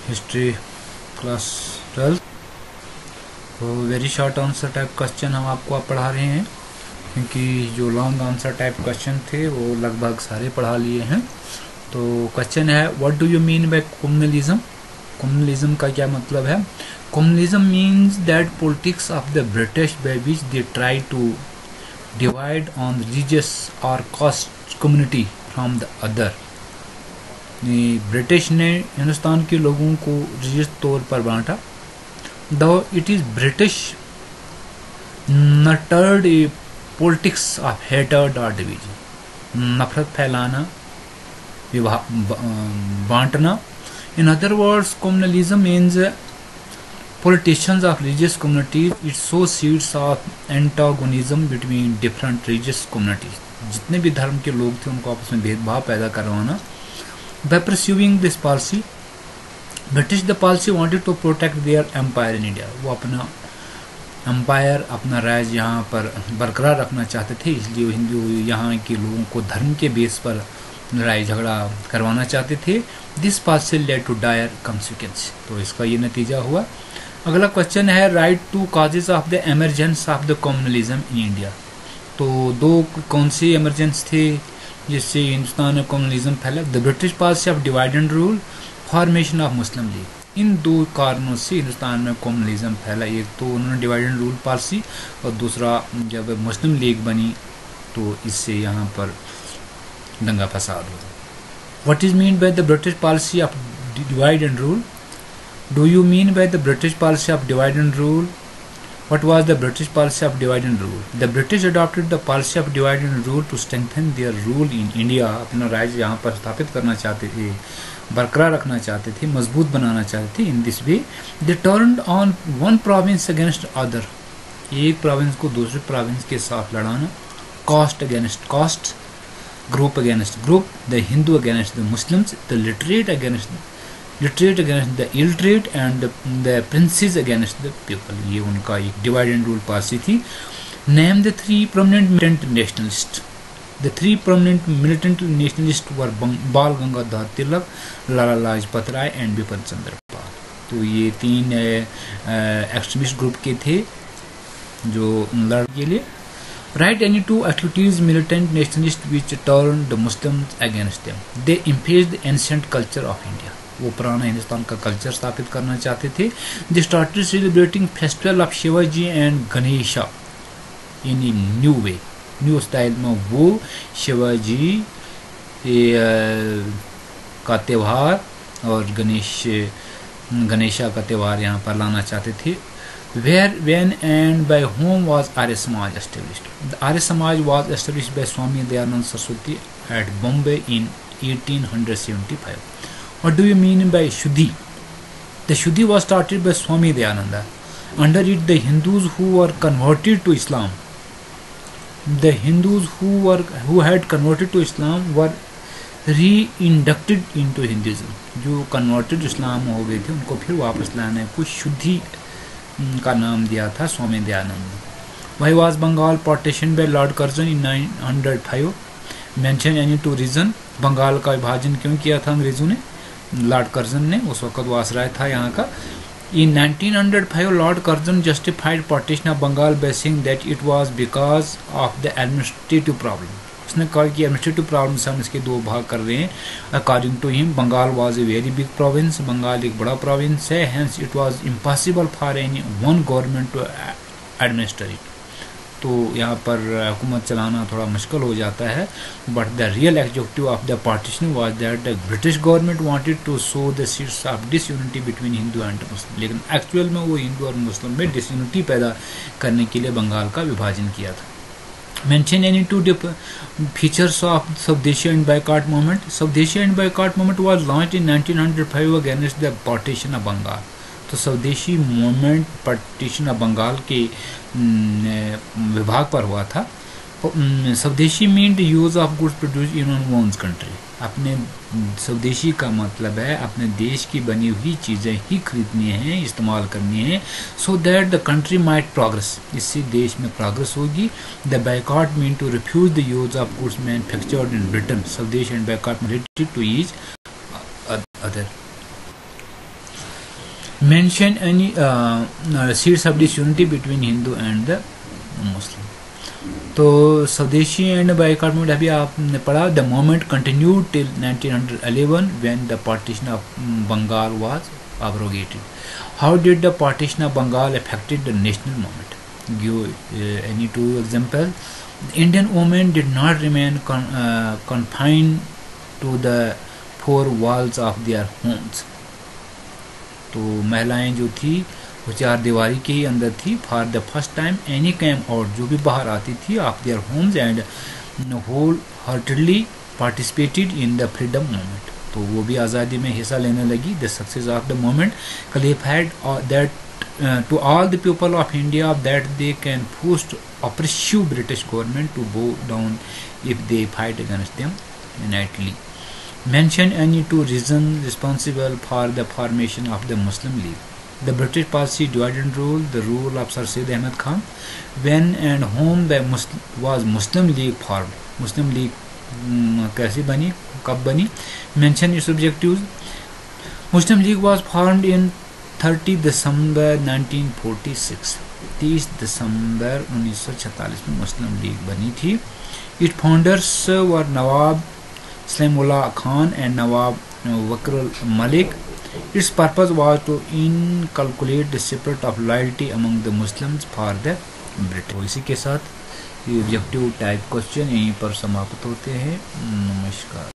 History class 12 तो very short answer type question हम आपको पढ़ा रहे हैं, क्योंकि जो लॉन्ग आंसर टाइप क्वेश्चन थे वो लगभग सारे पढ़ा लिए हैं। तो क्वेश्चन है, what do you mean by communalism? Communalism का क्या मतलब है? Communalism means that politics of the British by which they try to divide on religious और caste community from the other. British ने हिंदुस्तान के लोगों को रिलीजियस तौर पर बांटा। Though it is British nurtured a politics of hatred और division, नफरत फैलाना, बांटना। In other words communalism means politicians of religious communities, it sows seeds of antagonism between different religious communities। जितने भी धर्म के लोग थे उनको आपस में भेदभाव पैदा करवाना। By pursuing this policy, British the policy wanted to protect their empire in India। वो अपना एम्पायर, अपना राज यहाँ पर बरकरार रखना चाहते थे, इसलिए वो हिंदू यहाँ के लोगों को धर्म के बेस पर लड़ाई झगड़ा करवाना चाहते थे। This policy led to dire consequence, तो इसका ये नतीजा हुआ। अगला क्वेश्चन है, write two causes of the emergence of the communalism in India. तो दो कौन से एमरजेंस थे जिससे हिंदुस्तान में कम्युनलिज्म फैला? The British policy of divide and rule, formation of Muslim League. इन दो कारणों से हिंदुस्तान में कम्युनलिज्म फैला। एक तो उन्होंने डिवाइड एंड रूल पॉलिसी, और दूसरा जब मुस्लिम लीग बनी तो इससे यहाँ पर दंगा फसाद हुआ। What is mean by the British policy of divide and rule? Do you mean by the British policy of divide and rule? What was the British policy of divide and rule? The British adopted the policy of divide and rule to strengthen their rule in India। अपना राज्य यहाँ पर स्थापित करना चाहते थे, बरकरार रखना चाहते थे, मजबूत बनाना चाहते थे। In this way, they turned on one province against other। एक प्रोविंस को दूसरे प्रोविंस के साथ लड़ाना। Caste against caste, group against group, the Hindu against the Muslims, the literate against the illiterate and the princes against the people। ये उनका एक divide and rule policy थी। Name the three prominent militant nationalist. The three prominent militant nationalist were Bal Gangadhar Tilak, Lala Lajpat Rai and Bipin Chandra Pal. तो ये तीन extremist group के थे जो लड़ के लिए। Right any two activities militant nationalist which turn the Muslims against them. They impose the ancient culture of India. वो पुराना हिंदुस्तान का कल्चर स्थापित करना चाहते थे। They started celebrating festival of Shivaji and Ganesha in new way, new style में। वो शिवाजी का त्यौहार और गणेशा का त्यौहार यहाँ पर लाना चाहते थे। Where when and by whom was Arya Samaj established? The Arya Samaj was established by Swami Dayanand Saraswati at Bombay in 1875। What do you mean by Shuddhi? The Shuddhi was started by Swami Dayananda. Under it, the Hindus who were converted to Islam, the Hindus who had converted to Islam were re-inducted into Hinduism। जो converted Islam हो गए थे उनको फिर वापस लाने को शुद्धि का नाम दिया था Swami Dayanand. Why was Bengal partitioned by Lord Curzon in 905? Mention any two reason। Bengal का विभाजन क्यों किया था अंग्रेजों ने? लॉर्ड कर्जन ने, उस वक्त वासराय था यहाँ का। In 1905 Lord Curzon justified partition of Bengal by saying that it was because of the administrative problem. उसने कहा कि एडमिनिस्ट्रेटिव प्रॉब्लम से हम इसके दो भाग कर रहे हैं। According to him, Bengal was a very big province, Bengal एक बड़ा प्रोविंस है, hence it was impossible for any one government to administer it. तो यहाँ पर हुकूमत चलाना थोड़ा मुश्किल हो जाता है। But the real objective of the partition was that the British government wanted to sow the seeds of disunity between Hindu and Muslim. लेकिन एक्चुअल में वो हिंदू और मुस्लिम में डिसयूनिटी पैदा करने के लिए बंगाल का विभाजन किया था। Mention any two features of Swadeshi and boycott movement. Swadeshi and boycott movement was launched in 1905 against the partition of Bengal. तो Swadeshi movement partition of Bengal के विभाग पर हुआ था। Swadeshi mean the use of goods produce in one's country. अपने स्वदेशी का मतलब है अपने देश की बनी हुई चीज़ें ही खरीदनी है, इस्तेमाल करनी है, so that the country might progress. इससे देश में प्रोग्रेस होगी। The boycott mean to refuse the use of goods manufactured in Britain. Swadesh and boycott related to each other. Mention any seeds of disunity between Hindu and the Muslim. तो स्वदेशी and boycott movement अभी आपने पढ़ा. The movement continued till 1911 when the partition of Bengal was abrogated. How did the partition of Bengal affected the national movement? Give any two examples. The Indian women did not remain confined to the four walls of their homes. तो महिलाएं जो थी वो चार दीवारी के ही अंदर थी. For the first time any came out, जो भी बाहर आती थी of their homes and wholeheartedly participated in the freedom movement. तो वो भी आज़ादी में हिस्सा लेने लगी. The success of the movement clarified that to all the people of India that they can force oppressive British government to bow down if they fight against them unitedly. Mention any two reasons responsible for the formation of the Muslim League. The British policy divide and rule, the rule of Sir Syed Ahmad Khan. When and whom the Muslim League formed. Muslim League कैसी बनी, कब बनी? Mention its objectives. Muslim League was formed in 30 December 1946. 30 दिसंबर 1946 में मुस्लिम league बनी थी. Its founders were Nawab Salimullah Khan and Nawab Wakrul Malik. Its purpose was to inculcate the spirit of loyalty among the Muslims for the British. तो इसी के साथ ये objective type question यहीं पर समाप्त होते हैं. नमस्कार.